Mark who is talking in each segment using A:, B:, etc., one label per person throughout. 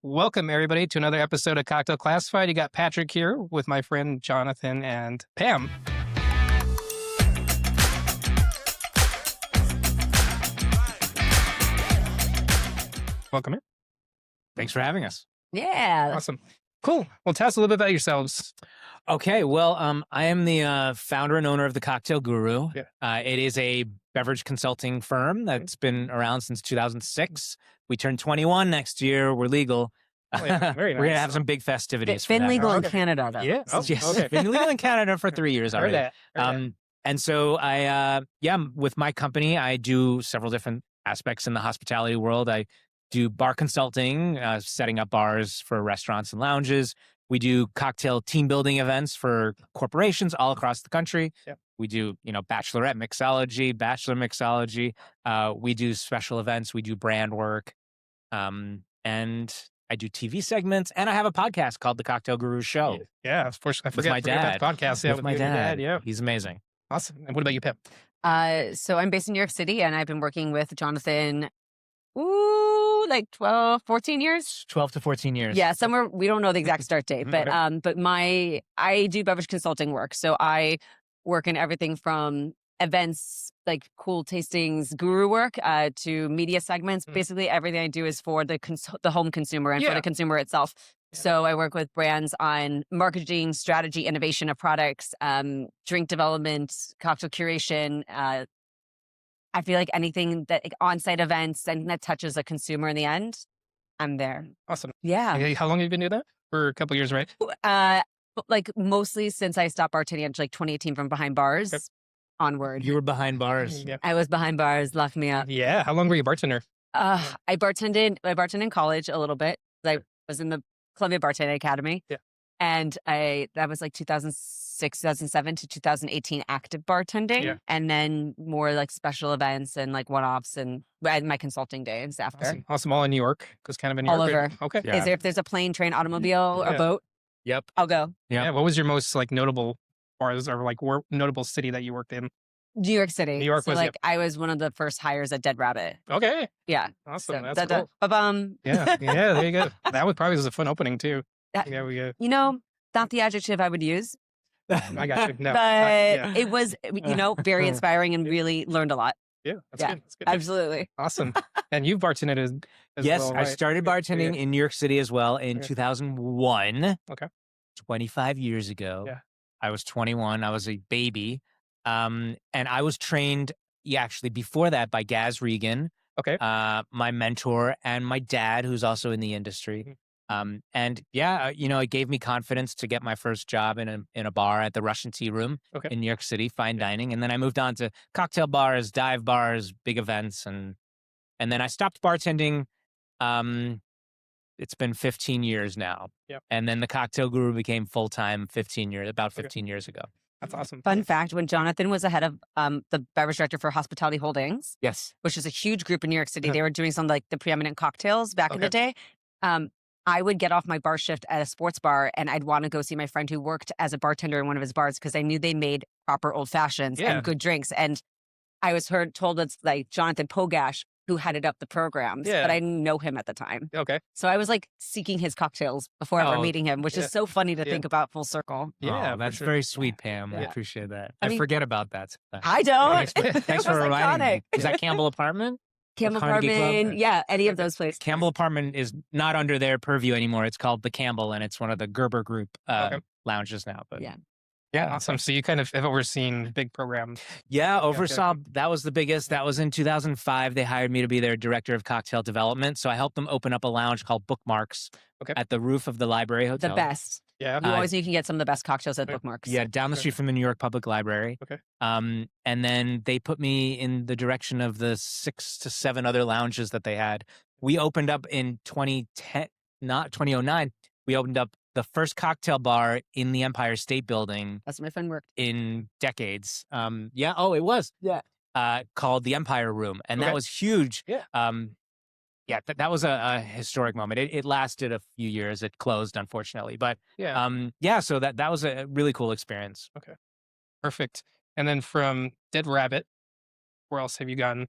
A: Welcome, everybody, to another episode of Cocktail Classified. You got Patrick here with my friend Jonathan and Pam. Welcome in.
B: Thanks for having us.
C: Yeah.
A: Awesome. Cool. Well, tell us a little bit about yourselves.
B: Okay, well, I am the founder and owner of the Cocktail Guru.
A: Yeah.
B: It is a beverage consulting firm that's been around since 2006. We turn 21 next year. We're legal.
A: Oh, yeah. Very nice.
B: We're going to have some big festivities.
C: It's been legal in
A: Okay.
C: Canada, though.
A: Yeah. Oh,
B: Yes,
A: okay.
B: been legal in Canada for 3 years
A: Heard
B: already.
A: that. Heard that.
B: And so with my company, I do several different aspects in the hospitality world. I do bar consulting, setting up bars for restaurants and lounges. We do cocktail team building events for corporations all across the country.
A: Yep.
B: We do, bachelorette mixology, bachelor mixology. We do special events. We do brand work. And I do TV segments, and I have a podcast called The Cocktail Guru Show.
A: Yeah, of course. I
B: With my
A: forget that
B: dad.
A: podcast. Yeah,
B: With my
A: your
B: dad.
A: Yeah.
B: He's amazing.
A: Awesome. And what about you, Pam?
C: So I'm based in New York City, and I've been working with Jonathan, like 12, 14 years.
B: 12 to 14 years.
C: Yeah, somewhere, we don't know the exact start date, but
A: Okay.
C: I do beverage consulting work. So I work in everything from events, like cool tastings, guru work, to media segments. Basically, everything I do is for the home consumer and for
A: Yeah.
C: the consumer itself.
A: Yeah.
C: So I work with brands on marketing, strategy, innovation of products, drink development, cocktail curation. I feel like anything that on-site events, anything that touches a consumer in the end, I'm there.
A: Awesome.
C: Yeah.
A: Okay, how long have you been doing that? For a couple of years, right?
C: Like mostly since I stopped bartending, like 2018 from behind bars
A: Okay.
C: onward.
B: You were behind bars.
A: Yeah.
C: I was behind bars, locked me up.
A: Yeah. How long were you a bartender?
C: I bartended in college a little bit. I was in the Columbia Bartending Academy.
A: Yeah.
C: And that was like 2006, 2007 to 2018 active bartending.
A: Yeah.
C: And then more like special events and like one-offs and my consulting days after.
A: Awesome. All in New York. Because kind of in New
C: All
A: York.
C: over.
A: Okay.
B: Yeah.
C: If there's a plane, train, automobile, or
A: Yeah.
C: boat,
B: Yep.
C: I'll go.
B: Yeah.
A: Yeah. What was your most notable bars or notable city that you worked in?
C: New York City.
A: New York
C: so
A: was,
C: like I was one of the first hires at Dead Rabbit.
A: Okay.
C: Yeah.
A: Awesome.
C: So,
A: That's cool.
C: ba-bum.
A: Yeah. Yeah. There you go. That probably was a fun opening too.
C: That-
A: Yeah. We go.
C: Not the adjective I would use,
A: I got you. No.
C: but
A: yeah.
C: it was, very inspiring and really learned a lot.
A: Yeah. That's
C: yeah.
A: good. That's good.
C: Absolutely.
A: Awesome. And you've bartended as
B: Yes,
A: well,
B: I
A: right?
B: started
A: Yeah,
B: bartending
A: yeah.
B: in New York City as well in
A: Okay.
B: 2001.
A: Okay.
B: 25 years ago.
A: Yeah.
B: I was 21. I was a baby. And I was trained, actually, before that by Gaz Regan,
A: Okay.
B: my mentor, and my dad, who's also in the industry. It gave me confidence to get my first job in a bar at the Russian Tea Room
A: Okay.
B: in New York City, fine dining. And then I moved on to cocktail bars, dive bars, big events. And then I stopped bartending. It's been 15 years now.
A: Yep.
B: And then the Cocktail Guru became full-time about 15 years ago.
A: That's awesome.
C: Fun fact, when Jonathan was the head of the beverage director for Hospitality Holdings,
B: Yes.
C: which is a huge group in New York City, they were doing some like the preeminent cocktails back in the day. I would get off my bar shift at a sports bar and I'd want to go see my friend who worked as a bartender in one of his bars because I knew they made proper old fashions
A: Yeah.
C: and good drinks. And I was told it's like Jonathan Pogash who headed up the programs,
A: Yeah.
C: but I didn't know him at the time.
A: Okay.
C: So I was like seeking his cocktails before ever
B: Oh,
C: meeting him, which
A: yeah.
C: is so funny to
A: Yeah.
C: think about full circle.
A: Yeah.
B: Oh,
A: for
B: that's
A: sure.
B: very sweet, Pam. I
C: Yeah.
B: appreciate that.
C: I
B: I
C: mean-
B: forget about that.
C: I don't.
B: Thanks
C: It
B: for
C: was
B: reminding me.
C: iconic.
B: Is that Campbell Apartment?
C: Campbell
B: Carnegie Club?
C: Apartment, yeah, any of those places.
B: Campbell Apartment is not under their purview anymore. It's called the Campbell, and it's one of the Gerber Group
A: Okay.
B: lounges now. But
C: Yeah.
B: yeah,
A: Awesome. So you kind of have overseen big programs.
B: Yeah,
A: okay.
B: oversaw. That was the biggest. That was in 2005. They hired me to be their director of cocktail development. So I helped them open up a lounge called Bookmarks
A: Okay.
B: at the roof of the library hotel.
C: The best.
A: Yeah.
C: You always you can get some of the best cocktails at
A: Okay.
C: Bookmarks.
B: Yeah, down the
A: Okay.
B: street from the New York Public Library.
A: Okay.
B: And then they put me in the direction of the 6 to 7 other lounges that they had. We opened up in 2010, not 2009. We opened up the first cocktail bar in the Empire State Building
C: That's where my friend worked.
B: in decades. It was.
C: Yeah.
B: Called the Empire Room. And
A: Okay.
B: that was huge.
A: Yeah.
B: That was a historic moment. It lasted a few years. It closed, unfortunately. But
A: Yeah.
B: so that was a really cool experience.
A: Perfect. And then from Dead Rabbit, where else have you gone?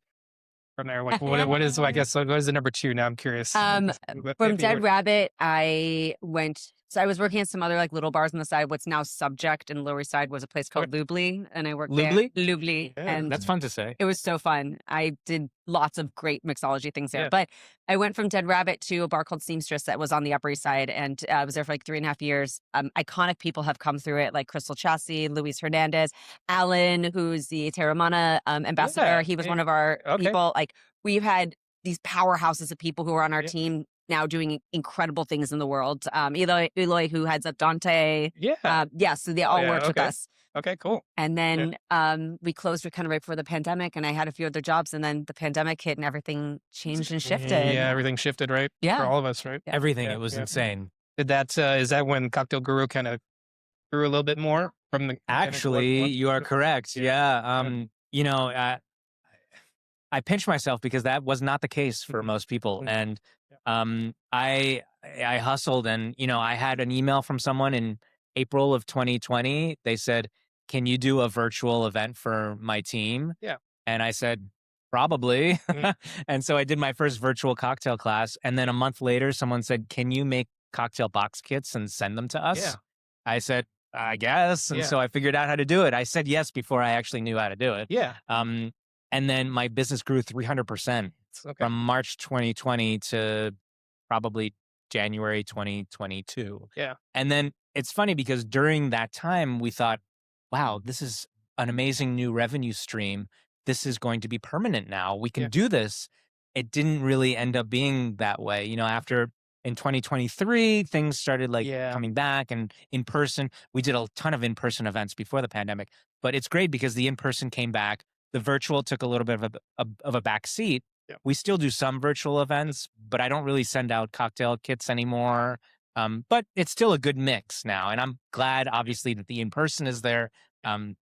A: from there? Like, what is, I guess, what is the number 2 now? I'm curious.
C: From Dead Rabbit, I went. So I was working at some other like little bars on the side. What's now Subject in Lower East Side was a place called Lubli, and I worked
B: Lubli?
C: there. Lubli,
A: Yeah,
C: and
B: That's fun to say.
C: it was so fun. I did lots of great mixology things there.
A: Yeah.
C: But I went from Dead Rabbit to a bar called Seamstress that was on the Upper East Side, and I was there for like 3.5 years. Iconic people have come through it, like Crystal Chassis, Luis Hernandez, Alan, who's the Terramana ambassador.
A: Yeah,
C: He was
A: yeah.
C: one of our
A: Okay.
C: people. Like, we've had these powerhouses of people who are on our
A: Yeah.
C: team now doing incredible things in the world. Eloy, who heads up Dante.
A: Yeah.
C: So they all
A: yeah,
C: worked with
A: okay.
C: us.
A: Okay, cool.
C: And then we closed kind of right before the pandemic, and I had a few other jobs, and then the pandemic hit and everything changed and shifted.
A: Yeah, everything shifted, right?
C: Yeah.
A: For all of us, right?
C: Yeah.
B: Everything.
A: Yeah,
B: It was
A: yeah.
B: insane.
A: Did that, is that when Cocktail Guru kind of grew a little bit more from the
B: Actually, you are correct.
A: Yeah.
B: You know, I pinch myself because that was not the case for most people.
A: Mhm.
B: And I hustled, and I had an email from someone in April of 2020. They said, "Can you do a virtual event for my team?"
A: Yeah.
B: And I said, "Probably."
A: Mhm.
B: And so I did my first virtual cocktail class. And then a month later, someone said, "Can you make cocktail box kits and send them to us?"
A: Yeah.
B: I said, "I guess." And
A: Yeah.
B: so I figured out how to do it. I said yes before I actually knew how to do it.
A: Yeah.
B: And then my business grew 300%
A: Okay.
B: from March 2020 to probably January 2022.
A: Yeah.
B: And then it's funny because during that time, we thought, wow, this is an amazing new revenue stream. This is going to be permanent now. We can
A: Yeah.
B: do this. It didn't really end up being that way. After in 2023, things started
A: Yeah.
B: coming back, and in person, we did a ton of in-person events before the pandemic. But it's great because the in-person came back. The virtual took a little bit of a back seat.
A: Yeah.
B: We still do some virtual events, but I don't really send out cocktail kits anymore. But it's still a good mix now. And I'm glad, obviously, that the in-person is there.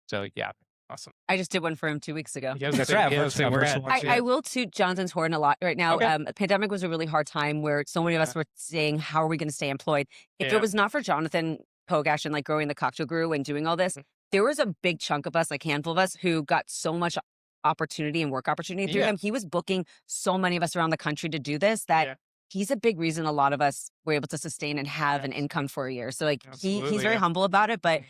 B: So, yeah.
A: Awesome.
C: I just did one for him 2 weeks ago.
A: Yeah,
B: That's right.
A: Yeah,
B: Virtual
A: we're
B: virtual
A: at,
C: I will toot Jonathan's horn a lot right now.
A: Okay.
C: The pandemic was a really hard time where so many of us were saying, how are we going to stay employed? If
A: Yeah.
C: it was not for Jonathan Pogash and growing the Cocktail Guru and doing all this,
A: Mhm.
C: there was a big chunk of us, handful of us, who got so much opportunity and work opportunity through
A: Yeah.
C: him. He was booking so many of us around the country to do this that
A: Yeah.
C: he's a big reason a lot of us were able to sustain and have an
A: Yes.
C: income for a year. So
A: Absolutely,
C: he's very
A: yeah.
C: humble about it, but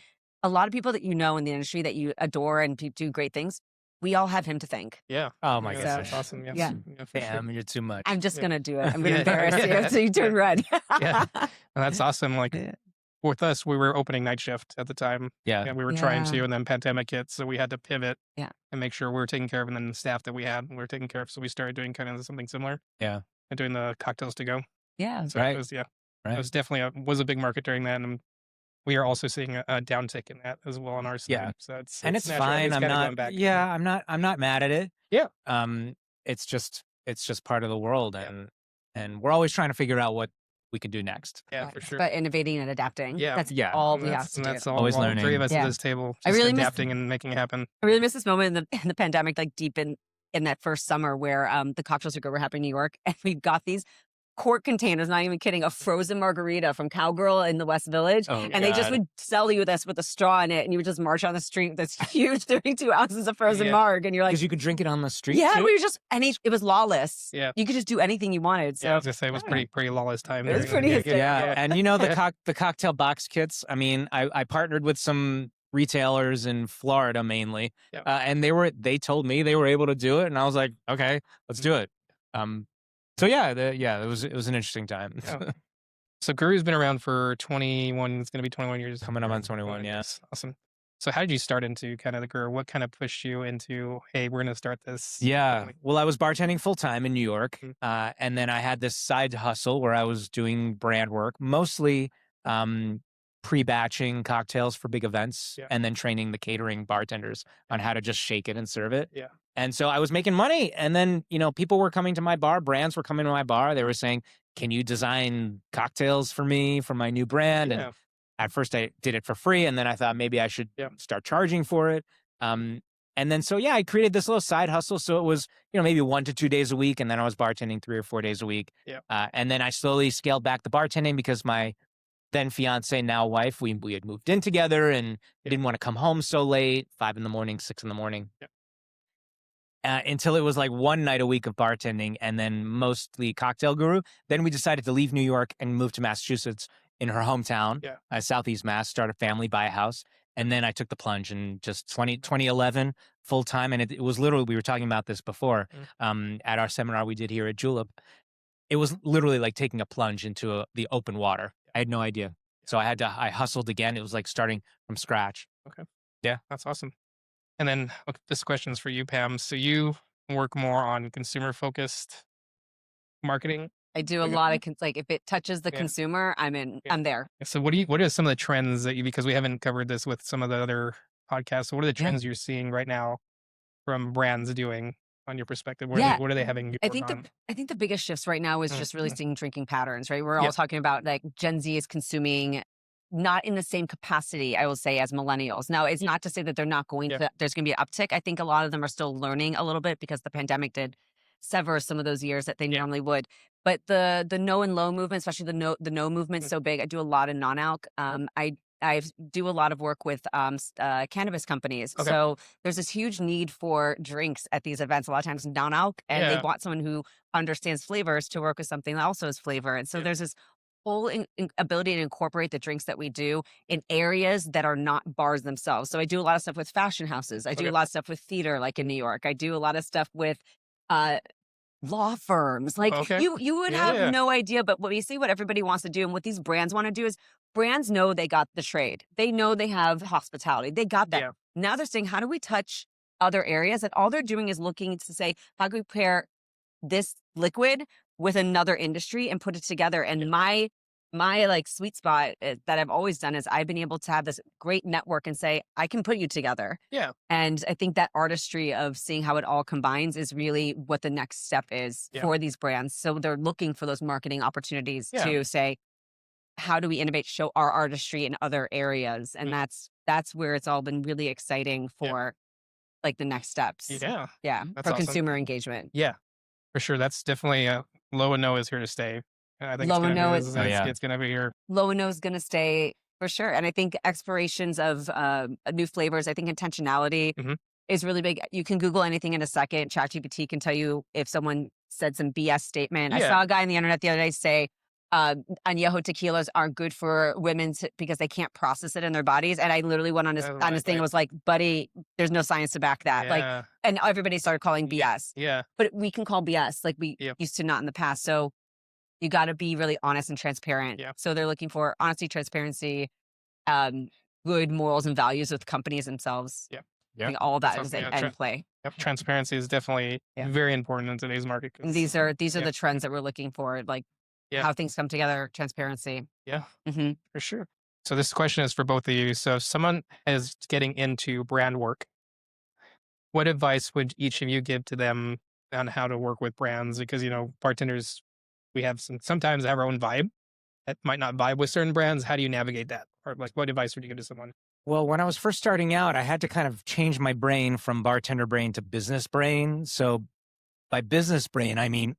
C: a lot of people that in the industry that you adore and do great things, we all have him to thank.
A: Yeah.
B: Oh, my
A: Yeah,
B: goodness.
A: that's awesome. Yes.
C: Yeah.
A: For sure.
B: Damn, you're too much.
C: I'm just
A: Yeah.
C: going to do it. I'm going to
A: Yeah.
C: embarrass
A: Yeah.
C: you so you turn red.
A: Yeah. And that's awesome.
C: Yeah.
A: With us, we were opening night shift at the time.
B: Yeah.
A: And we were trying
C: Yeah.
A: to, and then pandemic hit. So we had to pivot.
C: Yeah.
A: And make sure we were taking care of, and then the staff that we had, we were taking care of. So we started doing kind of something similar.
B: Yeah.
A: And doing the cocktails to go.
C: Yeah.
A: So
B: Right.
A: it was, it
B: Right.
A: was definitely was a big market during that. And we are also seeing a downtick in that as well on our side.
B: Yeah.
A: So it's
B: It's
A: natural.
B: fine.
A: It's
B: I'm
A: kinda
B: not.
A: going back.
B: Yeah, I'm not mad at it.
A: Yeah.
B: It's just part of the world,
A: Yeah.
B: and we're always trying to figure out what we can do next.
A: Yeah,
C: Right.
A: for sure.
C: But innovating and adapting.
A: Yeah.
C: That's
B: Yeah.
C: all
A: And
C: we have
A: that's,
C: to
A: and
C: do.
A: that's all,
B: Always
A: all
B: learning.
A: three of us
C: Yeah.
A: at this table.
C: I
A: Just
C: really miss-
A: adapting and making it happen.
C: I really miss this moment in the pandemic, deep in that first summer where the cocktails were happening in New York, and we got these quart containers, not even kidding, a frozen margarita from Cowgirl in the West Village.
B: Oh,
C: And they just
B: God.
C: would sell you this with a straw in it, and you would just march on the street with this huge 32 ounces of frozen
A: Yeah.
C: marg, and you're like,
B: Because you could drink it on the street.
C: yeah,
B: too?
C: we were just, it was lawless.
A: Yeah.
C: You could just do anything you wanted.
A: Yeah, I
C: So
A: was gonna say it was pretty lawless time.
C: It was
A: during
C: pretty
A: the-
C: hysterical.
B: Yeah, and the cocktail box kits. I mean, I partnered with some retailers in Florida mainly,
A: Yeah.
B: and they told me they were able to do it, and I was like, okay, let's do it. So it was an interesting time.
A: Yeah. So Guru's been around for 21. It's going to be 21 years.
B: Coming up on 21, yeah.
A: Yes. Awesome. So how did you start into kind of the Guru? What kind of pushed you into, hey, we're going to start this?
B: Yeah.
A: company?
B: Well, I was bartending full time in New York,
A: Mhm.
B: and then I had this side hustle where I was doing brand work, mostly pre-batching cocktails for big events,
A: Yeah.
B: and then training the catering bartenders on how to just shake it and serve it.
A: Yeah.
B: And so I was making money, and then people were coming to my bar, brands were coming to my bar. They were saying, "Can you design cocktails for me for my new brand?"
A: Yeah.
B: And at first I did it for free, and then I thought maybe I should
A: Yeah.
B: start charging for it. And then I created this little side hustle. So it was, maybe 1 to 2 days a week, and then I was bartending 3 or 4 days a week.
A: Yeah.
B: And then I slowly scaled back the bartending because my then fiance, now wife, we had moved in together, and
A: Yeah.
B: didn't want to come home so late, 5 in the morning, 6 in the morning.
A: Yeah.
B: until it was like one night a week of bartending and then mostly cocktail guru. Then we decided to leave New York and move to Massachusetts in her hometown, Southeast Mass, start a family, buy a house. And then I took the plunge in just 2011 full time. And it was literally, we were talking about this before at our seminar we did here at Julep. It was literally like taking a plunge into the open water. I had no idea. So I hustled again. It was like starting from scratch.
A: Okay.
B: Yeah.
A: That's awesome. And then this question's for you, Pam. So you work more on consumer focused marketing?
C: I do a lot of like if it touches the consumer, I'm in. I'm there.
A: So what are some of the trends that because we haven't covered this with some of the other podcasts. So what are the trends you're seeing right now from brands doing on your perspective? What are they having?
C: I think the biggest shifts right now is just really seeing drinking patterns, right? We're all talking about like Gen Z is consuming not in the same capacity, I will say, as millennials. Now, it's not to say that they're not going to, there's going to be an uptick. I think a lot of them are still learning a little bit because the pandemic did sever some of those years that they normally would. But the no and low movement, especially the no movement, so big. I do a lot of non-alc. I do a lot of work with cannabis companies. Okay. So there's this huge need for drinks at these events, a lot of times non-alc, and they want someone who understands flavors to work with something that also has flavor. And so there's this whole ability to incorporate the drinks that we do in areas that are not bars themselves. So I do a lot of stuff with fashion houses. I do a lot of stuff with theater, like in New York. I do a lot of stuff with law firms. Like you would have no idea, but what we see what everybody wants to do and what these brands want to do is brands know they got the trade. They know they have hospitality. They got that. Now they're saying, how do we touch other areas? And all they're doing is looking to say, how can we pair this liquid with another industry and put it together? And my like sweet spot that I've always done is I've been able to have this great network and say, I can put you together. Yeah. And I think that artistry of seeing how it all combines is really what the next step is for these brands. So they're looking for those marketing opportunities to say, how do we innovate, show our artistry in other areas? And that's where it's all been really exciting for like the next steps. Yeah. Yeah. That's for awesome. Consumer engagement.
A: Yeah, for sure. That's definitely low and no is here to stay. I think
C: low and no is
A: it's going to be here.
C: Low and no is going to stay for sure. And I think explorations of new flavors, I think intentionality is really big. You can Google anything in a second. ChatGPT can tell you if someone said some BS statement. I saw a guy on the internet the other day say, añejo tequilas aren't good for women because they can't process it in their bodies. And I literally went on his thing and was like, buddy, there's no science to back that. Like, and everybody started calling BS. Yeah. But we can call BS like we used to not in the past. So you got to be really honest and transparent. Yeah. So they're looking for honesty, transparency, good morals and values with companies themselves. Yeah. I think all of that is in play.
A: Yep. Transparency is definitely very important in today's market.
C: These are the trends that we're looking for, like how things come together, transparency.
A: Yeah, for sure. So this question is for both of you. So if someone is getting into brand work, what advice would each of you give to them on how to work with brands? Because, bartenders, we have sometimes have our own vibe that might not vibe with certain brands. How do you navigate that? Or like, what advice would you give to someone?
B: Well, when I was first starting out, I had to kind of change my brain from bartender brain to business brain. So by business brain, I mean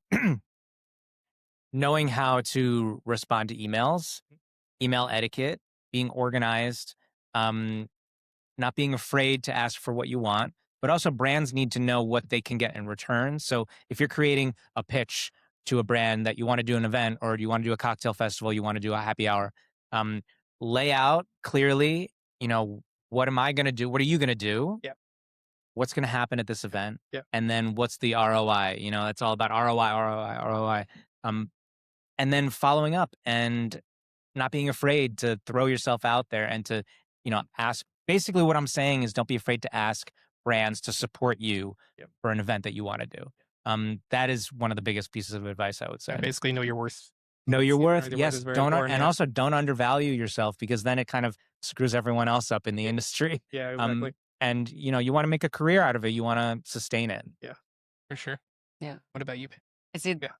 B: knowing how to respond to emails, email etiquette, being organized, not being afraid to ask for what you want, but also brands need to know what they can get in return. So if you're creating a pitch to a brand that you want to do an event or you want to do a cocktail festival, you want to do a happy hour, lay out clearly, what am I going to do? What are you going to do? Yeah. What's going to happen at this event? Yeah. And then what's the ROI? It's all about ROI. And then following up and not being afraid to throw yourself out there and to, ask. Basically what I'm saying is don't be afraid to ask brands to support you for an event that you want to do. That is one of the biggest pieces of advice I would say.
A: Basically know your worth.
B: Know your worth. Yes. Also don't undervalue yourself because then it kind of screws everyone else up in the industry.
A: Yeah, exactly.
B: And you want to make a career out of it. You want to sustain it.
A: Yeah, for sure. Yeah. What about you?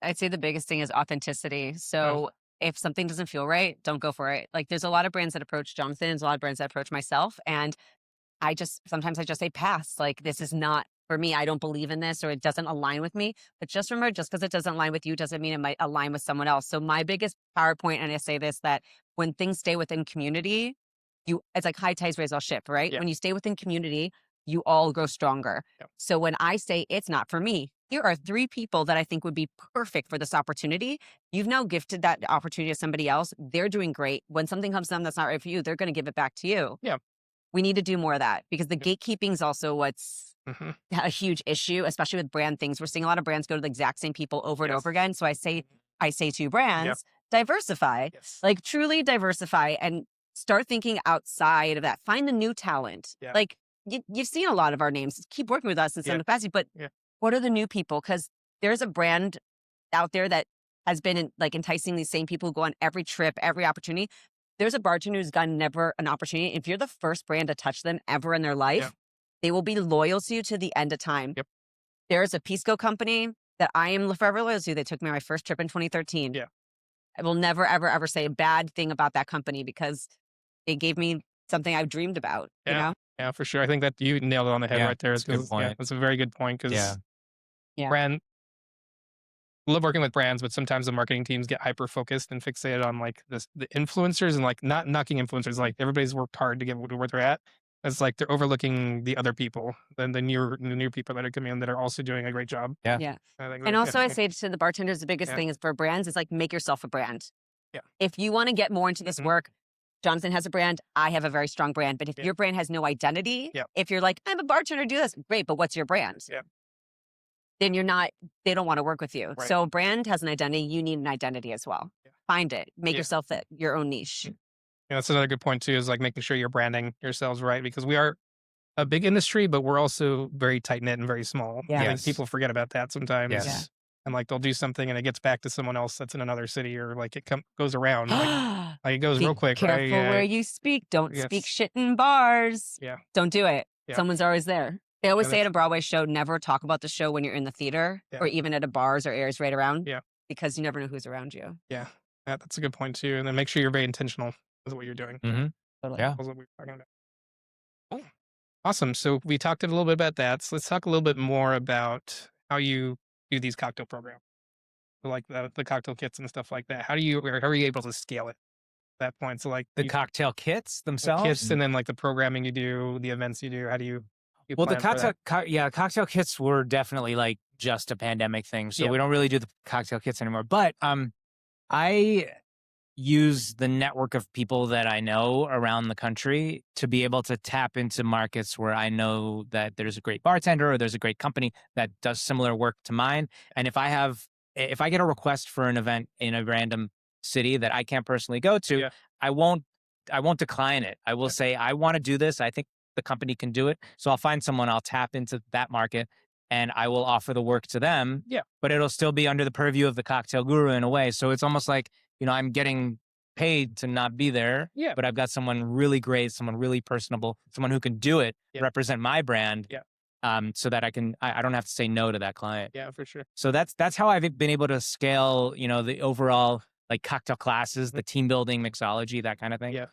C: I'd say the biggest thing is authenticity. So if something doesn't feel right, don't go for it. Like there's a lot of brands that approach Jonathan, there's a lot of brands that approach myself. And sometimes I just say pass. Like this is not for me. I don't believe in this or it doesn't align with me. But just remember, just because it doesn't align with you doesn't mean it might align with someone else. So my biggest PowerPoint, and I say this, that when things stay within community, it's like high tides raise all ship, right? Yeah. When you stay within community, you all grow stronger.
A: Yep.
C: So when I say it's not for me, here are 3 people that I think would be perfect for this opportunity. You've now gifted that opportunity to somebody else. They're doing great. When something comes to them that's not right for you, they're going to give it back to you.
A: Yeah.
C: We need to do more of that because the gatekeeping is also what's a huge issue, especially with brand things. We're seeing a lot of brands go to the exact same people over and over again. So I say to brands, diversify, like truly diversify and start thinking outside of that. Find the new talent. Like you've seen a lot of our names. Keep working with us in some capacity, but what are the new people? Because there's a brand out there that has been enticing these same people who go on every trip, every opportunity. There's a bartender who's gotten never an opportunity. If you're the first brand to touch them ever in their life, they will be loyal to you to the end of time. There's a Pisco company that I am forever loyal to. They took me on my first trip in 2013. I will never, ever, ever say a bad thing about that company because they gave me something I dreamed about, you know?
A: Yeah, for sure. I think that you nailed it on the head right there.
B: That's a good point.
A: That's a very good point because brand, love working with brands, but sometimes the marketing teams get hyper focused and fixated on like the influencers and like not knocking influencers. Like everybody's worked hard to get to where they're at. It's like they're overlooking the other people, the new people that are coming in that are also doing a great job.
C: Yeah. And also I say to the bartenders, the biggest thing is for brands is like make yourself a brand. If you want to get more into this work, Jonathan has a brand. I have a very strong brand. But if your brand has no identity, if you're like, I'm a bartender, do this, great. But what's your brand? Then you're not, they don't want to work with you.
A: Right.
C: So brand has an identity. You need an identity as well. Find it. Make yourself your own niche.
A: That's another good point too, is like making sure you're branding yourselves right, because we are a big industry, but we're also very tight knit and very small. I think people forget about that sometimes. And like they'll do something and it gets back to someone else that's in another city, or like it goes around. Like it goes real quick.
C: Careful where you speak. Don't speak shit in bars. Don't do it. Someone's always there. They always say at a Broadway show, never talk about the show when you're in the theater or even at a bars or areas right around. Because you never know who's around you.
A: That's a good point too. And then make sure you're very intentional with what you're doing.
C: Totally.
A: That's what we were talking about. Cool. Awesome. So we talked a little bit about that. So let's talk a little bit more about how you do these cocktail programs, like the cocktail kits and stuff like that. How are you able to scale it at that point? So like
B: the cocktail kits themselves,
A: kits, and then like the programming you do, the events you do. How do you
B: well, the cocktail kits were definitely like just a pandemic thing. So we don't really do the cocktail kits anymore. But I use the network of people that I know around the country to be able to tap into markets where I know that there's a great bartender or there's a great company that does similar work to mine. And if I get a request for an event in a random city that I can't personally go to, I won't decline it. I will say, I want to do this. I think the company can do it. So I'll find someone, I'll tap into that market, and I will offer the work to them. But it'll still be under the purview of the cocktail guru in a way. So it's almost like, I'm getting paid to not be there, but I've got someone really great, someone really personable, someone who can do it, represent my brand, so that I don't have to say no to that client.
A: Yeah, for sure.
B: So that's how I've been able to scale, the overall like cocktail classes, the team building, mixology, that kind of thing.
A: Yeah.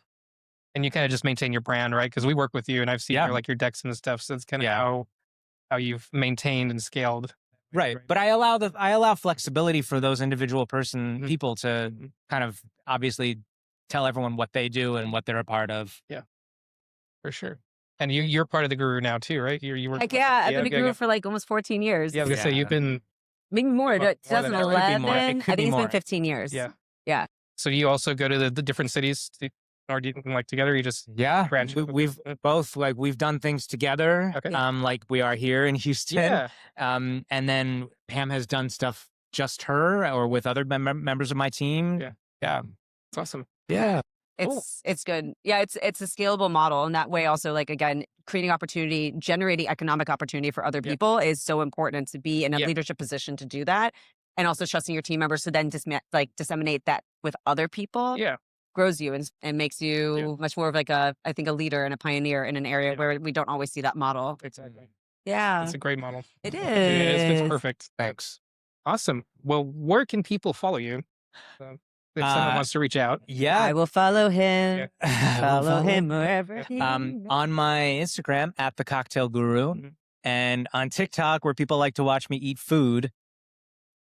A: And you kind of just maintain your brand, right? Because we work with you and I've seen your decks and stuff. So it's kind of how you've maintained and scaled.
B: Right. But I allow flexibility for those individual people to kind of obviously tell everyone what they do and what they're a part of.
A: Yeah, for sure. And you're part of the guru now too, right? You work.
C: I've been a guru for like almost 14 years.
A: Yeah, I was gonna say you've been
C: maybe more. 2011. I think it's been 15 years.
A: Yeah. So you also go to the different cities, or do you like together? You just branch.
B: We've both we've done things together.
A: Okay.
B: Like we are here in Houston.
A: Yeah.
B: And then Pam has done stuff just her or with other members of my team.
A: Yeah. It's awesome.
B: Yeah.
C: It's good. Yeah, it's a scalable model. And that way also, like, again, creating opportunity, generating economic opportunity for other people is so important, to be in a leadership position to do that. And also trusting your team members to then disseminate that with other people. Grows you and makes you much more of like I think a leader and a pioneer in an area where we don't always see that model.
A: Exactly.
C: Yeah.
A: It's a great model.
C: It is.
A: It's perfect. Thanks. Awesome. Well, where can people follow you? If someone wants to reach out.
C: I will follow him. Follow him wherever he
B: on my Instagram at the Cocktail Guru, and on TikTok, where people like to watch me eat food,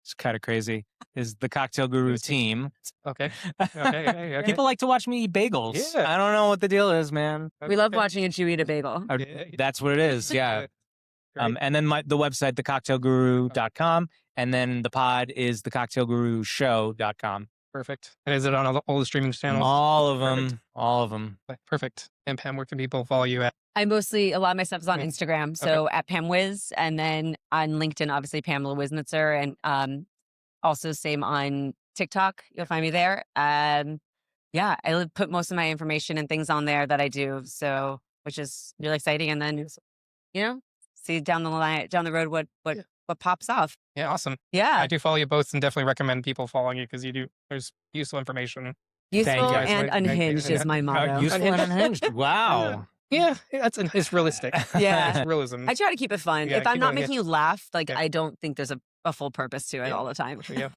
B: It's kind of crazy. Is the Cocktail Guru team.
A: Okay. Okay.
B: People like to watch me eat bagels.
A: Yeah.
B: I don't know what the deal is, man.
C: We love watching a Jew eat a bagel.
B: That's what it is. Yeah.
A: Great.
B: And then the website, thecocktailguru.com. And then the pod is thecocktailgurushow.com.
A: Perfect. And is it on all the streaming channels?
B: All of them.
A: Perfect.
B: All of them.
A: Perfect. And Pam, where can people follow you at?
C: A lot of my stuff is on
A: Okay.
C: Instagram. So at Pam Wiz, and then on LinkedIn, obviously Pamela Wiznitzer, and also same on TikTok. You'll find me there. Yeah, I put most of my information and things on there that I do. So, which is really exciting. And then, see down the road what pops off.
A: Yeah, awesome.
C: Yeah,
A: I do follow you both and definitely recommend people following you because there's useful information.
C: useful
B: Thank you.
C: and unhinged is my motto.
B: Useful and unhinged. Wow.
A: Yeah, it's realistic.
C: Yeah.
A: It's realism.
C: I try to keep it fun.
A: Yeah,
C: If I'm
A: keep
C: not
A: going, yeah.
C: making you laugh,
A: Yeah.
C: I don't think there's a full purpose to it
A: Yeah.
C: all the time.
A: Yeah,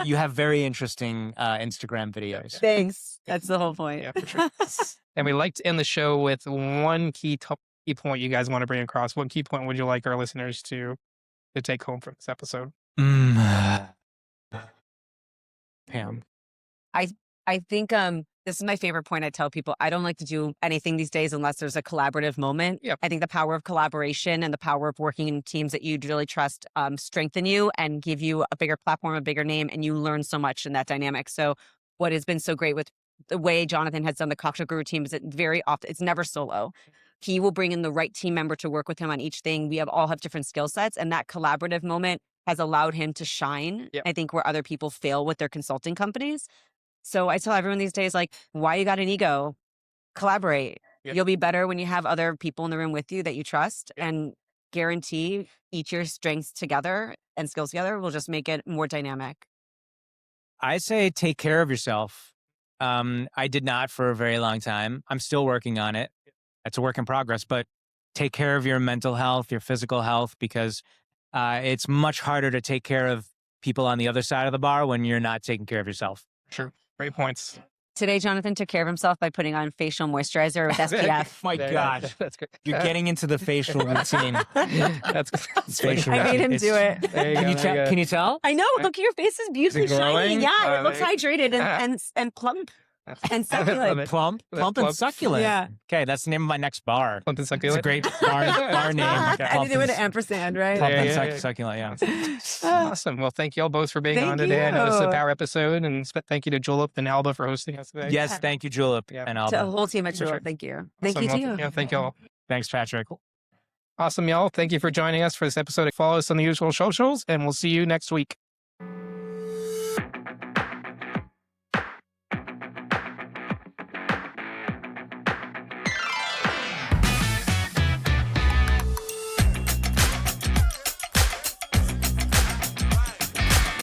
B: You have very interesting Instagram videos.
C: Thanks. That's the whole point.
A: yeah, for sure. And we like to end the show with one key point you guys want to bring across. What key point would you like our listeners to take home from this episode?
B: Pam.
C: I think this is my favorite point I tell people. I don't like to do anything these days unless there's a collaborative moment.
A: Yep.
C: I think the power of collaboration and the power of working in teams that you really trust strengthen you and give you a bigger platform, a bigger name, and you learn so much in that dynamic. So what has been so great with the way Jonathan has done the Cocktail Guru team is that very often it's never solo. He will bring in the right team member to work with him on each thing. We all have different skill sets, and that collaborative moment has allowed him to shine.
A: Yep.
C: I think where other people fail with their consulting companies. So I tell everyone these days, like, why you got an ego? Collaborate.
A: Yep.
C: You'll be better when you have other people in the room with you that you trust,
A: Yep.
C: and guarantee each your strengths together and skills together will just make it more dynamic.
B: I say take care of yourself. I did not for a very long time. I'm still working on it. It's a work in progress, but take care of your mental health, your physical health, because it's much harder to take care of people on the other side of the bar when you're not taking care of yourself.
A: Sure. Great points.
C: Today, Jonathan took care of himself by putting on facial moisturizer with SPF.
B: My
A: There you
B: God.
A: go. That's great.
B: You're getting into the facial routine.
A: That's
B: Facial
C: I made him
B: routine.
C: do it.
A: There you go. there you go.
B: Can you tell?
C: I know. Look, your face is beautifully shiny.
B: glowing?
C: Yeah, it looks
A: there
C: hydrated and plump and
A: Love
C: succulent.
A: it.
B: Plump and
A: Plump.
B: succulent.
C: Yeah.
B: Okay, that's the name of my next bar.
A: Plump and
B: It's a
A: succulent.
B: great bar name.
C: Anything with an ampersand, right?
B: Plump
A: Yeah,
B: and
A: yeah, yeah.
B: succulent, yeah.
A: Awesome. Well, thank you all both for being
C: Thank
A: on today. I know this is a
C: you.
A: power episode, and thank you to Julep and Alba for hosting us today.
B: Yes, thank you, Julep
A: Yeah.
B: and
C: To the
B: Alba.
C: whole team at
A: For sure.
C: Julep. Thank you. Thank
A: Awesome.
C: you to
A: Well,
C: you.
A: Yeah, thank you all.
B: Thanks, Patrick.
A: Awesome, y'all. Thank you for joining us for this episode. Follow us on the usual socials, and we'll see you next week.